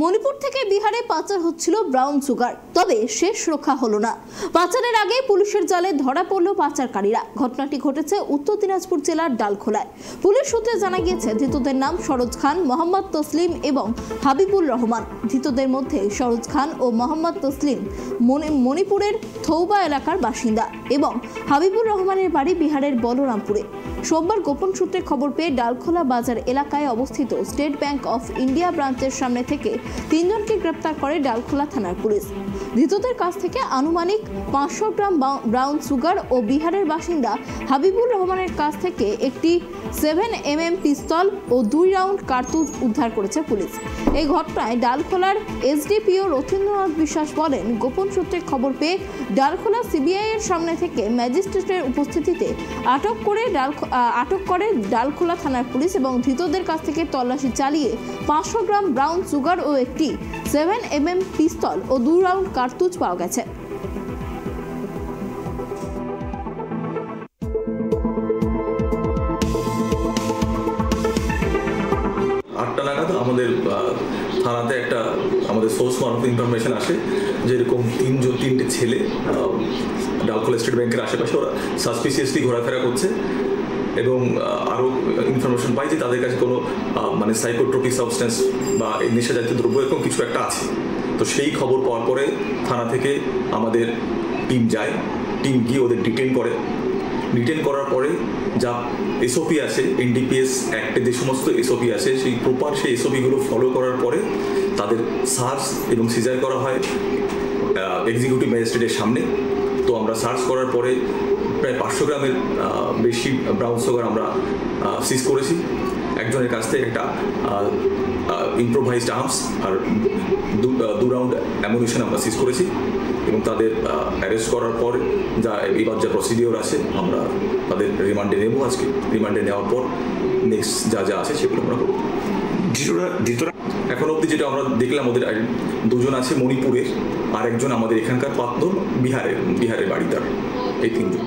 মণিপুর থেকে বিহারে পাচার হচ্ছিল ব্রাউন সুগার, তবে শেষ রক্ষা হলো না। পাচারের আগে পুলিশের জালে ধরা পড়ল পাচারকারীরা। ঘটনাটি ঘটেছে উত্তর দিনাজপুর জেলার ডালখোলায়। পুলিশ সূত্রে জানা গিয়েছে ধৃতদের নাম সরোজ খান, মোহাম্মদ তসলিম এবং হাবিবুর রহমান। ধৃতদের মধ্যে সরোজ খান ও মোহাম্মদ তসলিম মণিপুরের থৌবা এলাকার বাসিন্দা এবং হাবিবুর রহমানের বাড়ি বিহারের বলরামপুরে। সোমবার গোপন সূত্রে খবর পেয়ে ডালখোলা বাজার এলাকায় অবস্থিত স্টেট ব্যাংক অফ ইন্ডিয়া ব্রাঞ্চের সামনে থেকে তিনজনকে গ্রেপ্তার করে ডালখোলা থানার পুলিশ। ধৃতদের কাছ থেকে আনুমানিক 500 গ্রাম ব্রাউন সুগার ও বিহারের বাসিন্দা হাবিবুর রহমানের কাছ থেকে একটি 7mm পিস্তল ও 2 রাউন্ড কার্তুজ উদ্ধার করেছে পুলিশ। এই ঘটনায় ডালখোলার এসডিপিও রথীন্দ্রনাথ বিশ্বাস বলেন, গোপন সূত্রে খবর পেয়ে ডালখোলা সিবিআই এর সামনে থেকে ম্যাজিস্ট্রেটের উপস্থিতিতে আটক করে ডালখোলা থানার পুলিশ এবং ধৃতদের কাছ থেকে তল্লাশি চালিয়ে 500 গ্রাম ব্রাউন সুগার ও একটি 7mm পিস্তল ও 2 রাউন্ড কার্তুজ পাওয়া গেছে। আটটা নাগাদ আমাদের থানাতে আমাদের সোর্স মারফত ইনফরমেশন আসে যে এরকম তিনটে ছেলে ডালখোলা স্টেট ব্যাংকের আশেপাশে ওরা সাসপিসিয়াসলি ঘোরাফেরা করছে এবং আরও ইনফরমেশন পাই যে তাদের কাছে কোনো সাইকোট্রপিক সাবস্টেন্স বা নেশা জাতীয় দ্রব্য এরকম কিছু একটা আছে। তো সেই খবর পাওয়ার পরে থানা থেকে আমাদের টিম গিয়ে ওদের ডিটেন করার পরে যা এসওপি আছে, এনডিপিএস অ্যাক্টে যে সমস্ত এসওপি আছে সেই এসওপিগুলো ফলো করার পরে তাদের সার্চ এবং সিজার করা হয় এক্সিকিউটিভ ম্যাজিস্ট্রেটের সামনে। তো আমরা সার্চ করার পরে প্রায় 500 গ্রামের বেশি ব্রাউন সুগার আমরা সিজ করেছি। একজনের কাছ থেকে একটা ইম্প্রোভাইজড আর্মস আর 2 রাউন্ড অ্যামুনিশন আমরা সিজ করেছি এবং তাদের অ্যারেস্ট করার পর এবার যা প্রসিডিওর আছে আমরা তাদের রিমান্ডে নেব। আজকে রিমান্ডে নেওয়ার পর নেক্সট যা আছে সেগুলো আমরা করব। এখন অবধি যেটা আমরা দেখলাম, ওদের 2জন আছে মণিপুরের আর একজন আমাদের এখানকার পাত্র বিহারের বাড়িদার, এই 3জন।